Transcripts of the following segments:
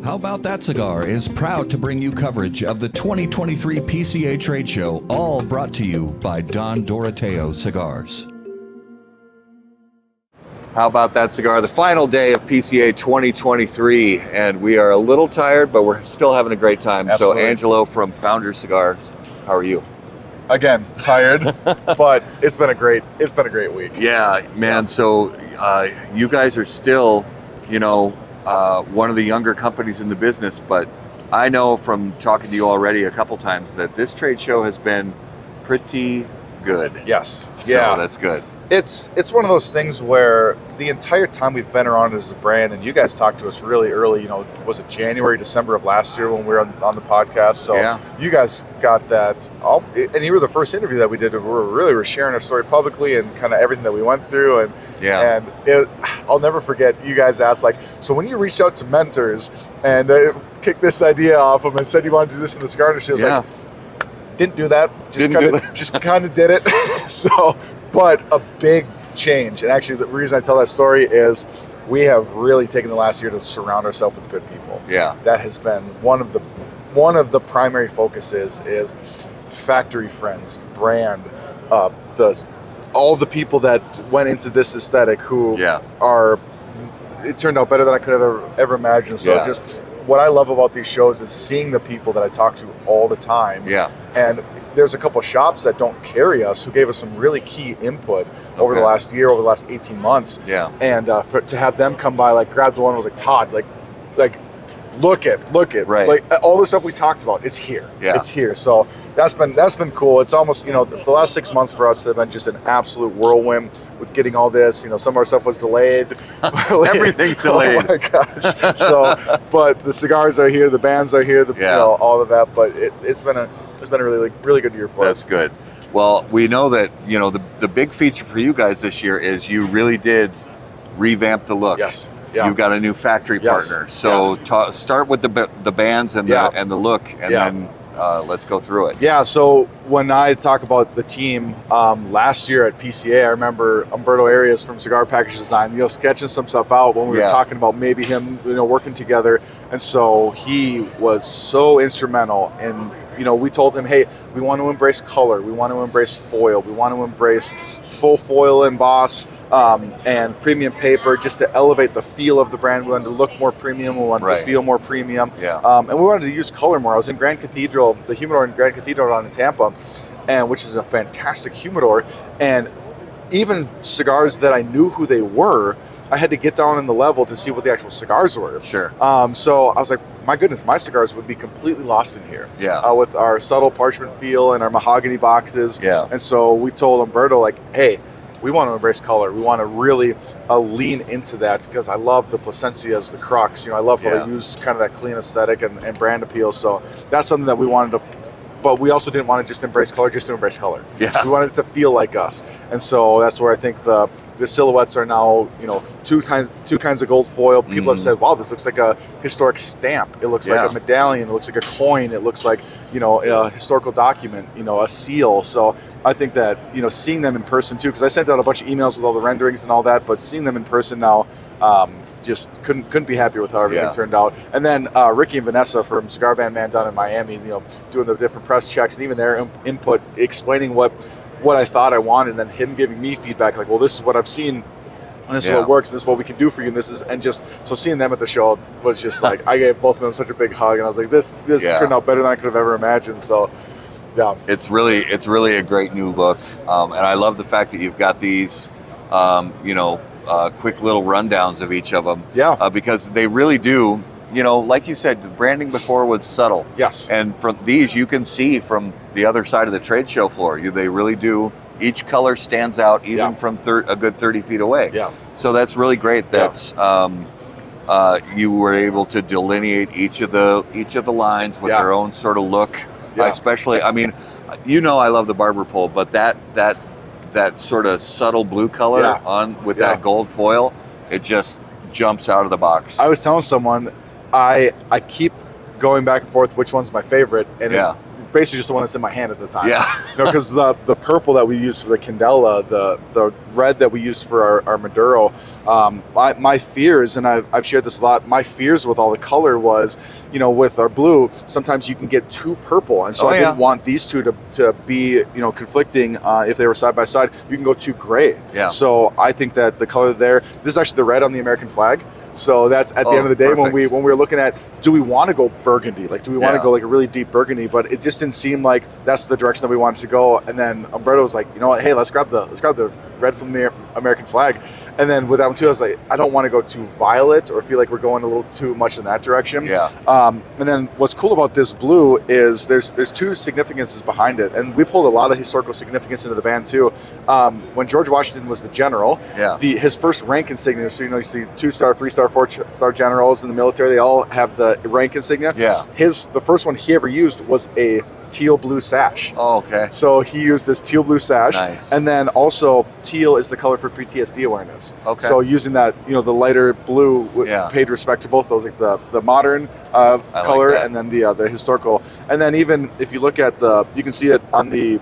How About That Cigar is proud to bring you coverage of the 2023 PCA Trade Show, all brought to you by Don Doroteo Cigars. How About That Cigar, the final day of PCA 2023, and we are a little tired, but we're still having a great time. Absolutely. So Angelo from Founder Cigars, how are you? Again, tired, but it's been a great week. Yeah, man. So you guys are still, one of the younger companies in the business, but I know from talking to you already a couple times that this trade show has been pretty good. Yes. So Yeah. that's good. It's one of those things where the entire time we've been around as a brand, and you guys talked to us really early, was it January, December of last year when we were on the podcast? So yeah. You guys got that, and you were the first interview that we did. We were sharing our story publicly and kind of everything that we went through. And yeah. And I'll never forget, you guys asked, so when you reached out to mentors and kicked this idea off them and said you wanted to do this in the cigar industry, I was didn't do that. Just kind of did it. So. But a big change, and actually the reason I tell that story is we have really taken the last year to surround ourselves with good people. Yeah, that has been one of the primary focuses is factory friends, brand, all the people that went into this aesthetic who are. It turned out better than I could have ever imagined. So just what I love about these shows is seeing the people that I talk to all the time. Yeah, and there's a couple shops that don't carry us who gave us some really key input over the last year, over the last 18 months. Yeah. And to have them come by, grab the one, was like, Todd, look it. Right. All the stuff we talked about is here. Yeah. It's here. So that's been cool. It's almost, the last 6 months for us have been just an absolute whirlwind with getting all this. Some of our stuff was delayed. Everything's delayed. Oh my gosh. So, but the cigars are here, the bands are here, all of that. But it's been a really good year for us. That's good. Well, we know that the big feature for you guys this year is you really did revamp the look. Yes. Yeah. You've got a new factory partner. So start with the bands and the look, and then let's go through it. Yeah. So when I talk about the team last year at PCA, I remember Umberto Arias from Cigar Package Design, sketching some stuff out when we were talking about maybe him, working together, and so he was so instrumental in. We told him, hey, we want to embrace color. We want to embrace foil. We want to embrace full foil emboss and premium paper just to elevate the feel of the brand. We wanted to look more premium. We wanted to feel more premium. Yeah. And we wanted to use color more. I was in Grand Cathedral, the humidor in Grand Cathedral down in Tampa, which is a fantastic humidor. And even cigars that I knew who they were, I had to get down in the level to see what the actual cigars were. Sure. So I was like, my goodness, my cigars would be completely lost in here. Yeah. With our subtle parchment feel and our mahogany boxes. Yeah. And so we told Umberto, hey, we want to embrace color. We want to really lean into that because I love the Plasencias, the Crux. I love how they use kind of that clean aesthetic and brand appeal. So that's something that we wanted to. But we also didn't want to just embrace color just to embrace color. Yeah. We wanted it to feel like us. And so that's where I think the silhouettes are now, two kinds of gold foil. People have said, wow, this looks like a historic stamp. It looks like a medallion. It looks like a coin. It looks like, a historical document, a seal. So I think that, seeing them in person too, because I sent out a bunch of emails with all the renderings and all that, but seeing them in person now, just couldn't be happier with how everything turned out. And then Ricky and Vanessa from Cigar Band Man down in Miami, doing the different press checks and even their input, explaining what I thought I wanted, and then him giving me feedback like, well, this is what I've seen, and this is what works, and this is what we can do for you, and so seeing them at the show was just like, I gave both of them such a big hug, and I was like, this turned out better than I could have ever imagined. So yeah, it's really a great new look, and I love the fact that you've got these quick little rundowns of each of them, because they really do, like you said, the branding before was subtle. Yes. And from these, you can see from the other side of the trade show floor, they really do. Each color stands out even from a good 30 feet away. Yeah. So that's really great that you were able to delineate each of the lines with their own sort of look. Yeah. Especially, I mean, I love the barber pole, but that sort of subtle blue color on with that gold foil, it just jumps out of the box. I was telling someone, I keep going back and forth which one's my favorite, and it's basically just the one that's in my hand at the time. Yeah. Because the purple that we used for the Candela, the red that we used for our Maduro, my fears, and I've shared this a lot, my fears with all the color was, with our blue, sometimes you can get too purple. And so I didn't want these two to be, conflicting if they were side by side. You can go too gray. Yeah. So I think that the color there, this is actually the red on the American flag. So that's at the end of the day, when we were looking at, do we want to go burgundy? Like, do we want to go like a really deep burgundy? But it just didn't seem like that's the direction that we wanted to go. And then Umberto was like, you know what? Hey, let's grab the red from the American flag. And then with that one too, I was like, I don't want to go too violet or feel like we're going a little too much in that direction. Yeah. And then what's cool about this blue is there's two significances behind it, and we pulled a lot of historical significance into the band too. When George Washington was the general, his first rank insignia. So you see 2-star, 3-star, 4-star generals in the military. They all have the rank insignia. Yeah. The first one he ever used was a teal blue sash. Oh, okay. So he used this teal blue sash. Nice. And then also teal is the color for PTSD awareness. Okay. So using that, the lighter blue paid respect to both those, like the modern color and then the historical. And then even if you look at you can see it on the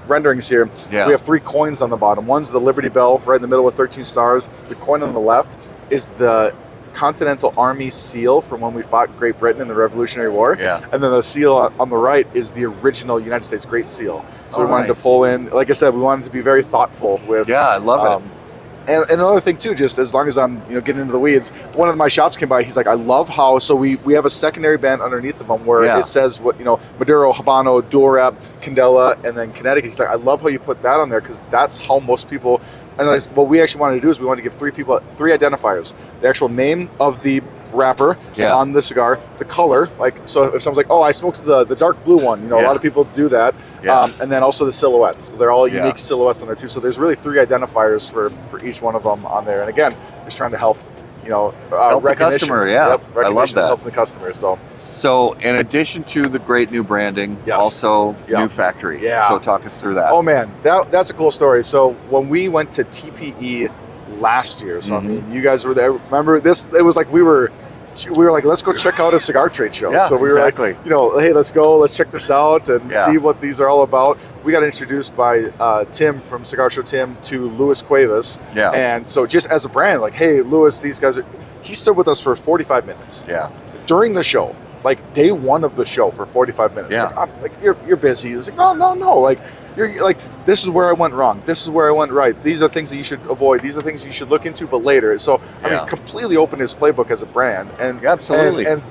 renderings here. Yeah. We have 3 coins on the bottom. One's the Liberty Bell right in the middle with 13 stars. The coin on the left is the Continental Army seal from when we fought Great Britain in the Revolutionary War. Yeah. And then the seal on the right is the original United States Great Seal. So we wanted to pull in, like I said, we wanted to be very thoughtful with. Yeah, I love it. And another thing too, just as long as I'm getting into the weeds, one of my shops came by. He's like, I love how we have a secondary band underneath of them where it says what Maduro, Habano, Dual Rep, Candela, and then Connecticut. He's like, I love how you put that on there because that's how most people. And what we actually wanted to do is we wanted to give 3 identifiers: the actual name of the wrapper on the cigar, the color, so if someone's like, oh, I smoked the dark blue one, a lot of people do that, and then also the silhouettes. So they're all unique silhouettes on there too. So there's really 3 identifiers for each one of them on there. And again, just trying to help help the customer. I love that, helping the customer. So in addition to the great new branding, also new factory. So talk us through that. Oh man, that's a cool story. So when we went to TPE last year, so I mean, you guys were there. Remember this? It was like we were like, let's go check out a cigar trade show. So we were like, hey, let's check this out and see what these are all about. We got introduced by Tim from Cigar Show Tim to Luis Cuevas. Yeah. And so just as a brand, like, hey, Luis, these guys he stood with us for 45 minutes. Yeah. During the show. Like day 1 of the show for 45 minutes. Yeah. Like you're busy. It's like, no. Like you're like, this is where I went wrong. This is where I went right. These are things that you should avoid. These are things you should look into, but later. So I mean, completely opened his playbook as a brand. And absolutely. And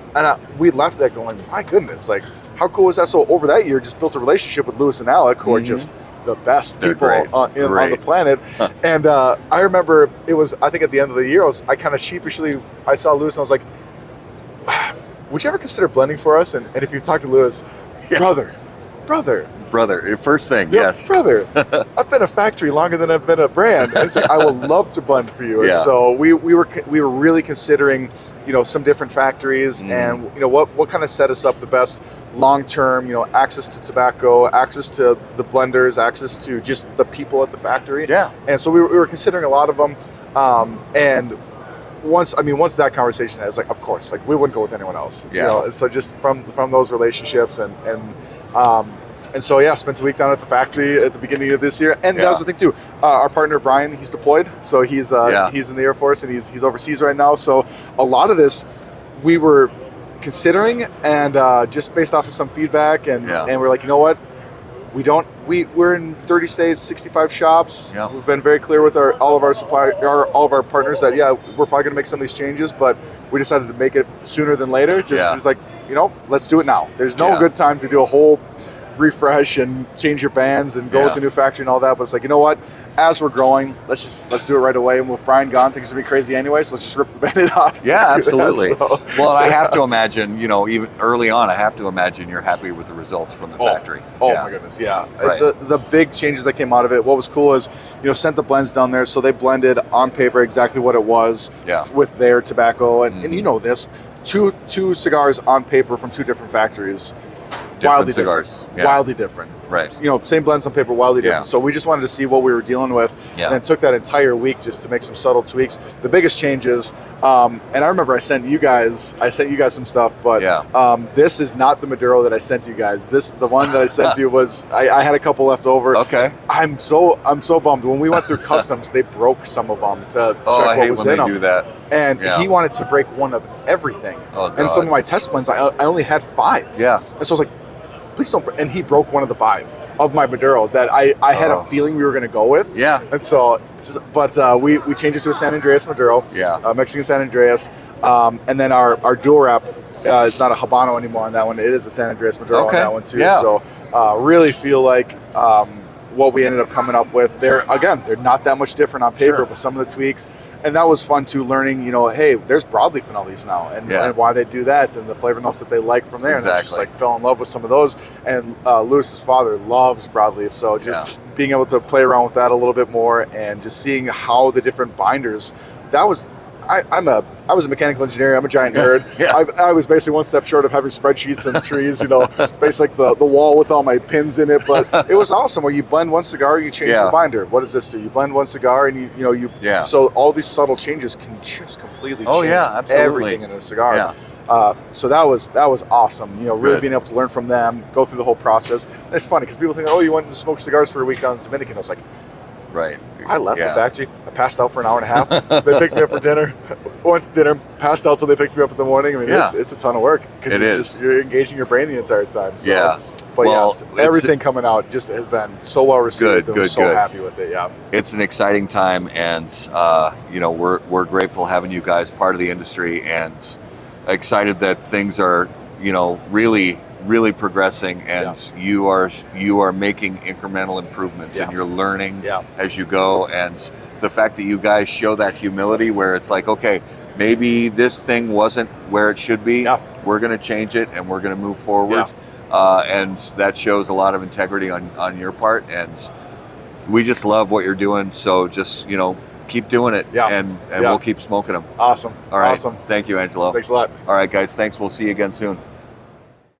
we left that going, my goodness, like how cool was that? So over that year, just built a relationship with Luis and Alec, who are just the best people on the planet. And I remember it was, I think at the end of the year, I kind of sheepishly, I saw Luis and I was like, would you ever consider blending for us? And if you've talked to Luis, brother, first thing, yes. Brother, I've been a factory longer than I've been a brand. And it's like, I would love to blend for you. And so we were really considering, some different factories and, what kind of set us up the best long-term, access to tobacco, access to the blenders, access to just the people at the factory. Yeah. And so we were considering a lot of them. And once that conversation, I was like, of course, like we wouldn't go with anyone else. Yeah. And so just from those relationships and so spent a week down at the factory at the beginning of this year. And that was the thing too. Our partner Brian, he's deployed, so he's in the Air Force and he's overseas right now. So a lot of this we were considering and just based off of some feedback and we're like, you know what? We're in 30 states, 65 shops. Yep. We've been very clear with all of our partners that we're probably going to make some of these changes, but we decided to make it sooner than later. It was like, let's do it now. There's no good time to do a whole refresh and change your bands and go with the new factory and all that. But it's like, you know what? As we're growing, let's do it right away. And with Brian gone, things are gonna be crazy anyway. So let's just rip the Band-Aid off. Yeah, absolutely. Well, I have to imagine, even early on, I have to imagine you're happy with the results from the factory. Oh my goodness, Right. The big changes that came out of it. What was cool is, sent the blends down there, so they blended on paper exactly what it was with their tobacco, and this, two cigars on paper from 2 different factories. Wildly different. Right. Same blends on paper, wildly different. Yeah. So we just wanted to see what we were dealing with, Yeah. and then took that entire week just to make some subtle tweaks. The biggest changes, and I remember I sent you guys some stuff, but this is not the Maduro that I sent you guys. The one that I sent you was I had a couple left over. Okay. I'm so bummed. When we went through customs, they broke some of them to check what was in them. Do that. And he wanted to break one of everything. Oh, God. And some of my test blends, I only had 5. Yeah. And so I was like, please don't. And he broke one of the 5 of my Maduro that I had a feeling we were going to go with. Yeah. And so, we changed it to a San Andreas Maduro. Yeah. Mexican San Andreas. And then our dual wrap, it's not a Habano anymore on that one. It is a San Andreas Maduro on that one too. Yeah. So really feel like what we ended up coming up with, they're not that much different on paper, but some of the tweaks. And that was fun too, learning, hey, there's broadleaf in all these now, and why they do that, and the flavor notes that they like from there. Exactly. And I just like fell in love with some of those. And Lewis's father loves broadleaf, so just being able to play around with that a little bit more, and just seeing how the different binders. That was. I was a mechanical engineer. I'm a giant nerd. I was basically one step short of having spreadsheets and trees, basically like the wall with all my pins in it. But it was awesome where you blend one cigar, you change the binder. What does this do? You blend one cigar and you so all these subtle changes can just completely change everything in a cigar. Yeah. So that was awesome. Really being able to learn from them, go through the whole process. And it's funny because people think, oh, you went to smoke cigars for a week down in Dominican. I was like, right. I left the factory. I passed out for an hour and a half. They picked me up for dinner. Went to dinner, passed out till they picked me up in the morning. I mean, it's a ton of work because you're engaging your brain the entire time. So. But everything coming out just has been so well received. I'm so happy with it. Yeah, it's an exciting time, and we're grateful having you guys part of the industry, and excited that things are really progressing, and you are making incremental improvements, and you're learning as you go. And the fact that you guys show that humility, where it's like, okay, maybe this thing wasn't where it should be. We're going to change it, and we're going to move forward. And that shows a lot of integrity on your part, and we just love what you're doing. So just keep doing it, and we'll keep smoking them. Awesome. All right. Awesome. Thank you, Angelo. Thanks a lot. All right, guys. Thanks. We'll see you again soon.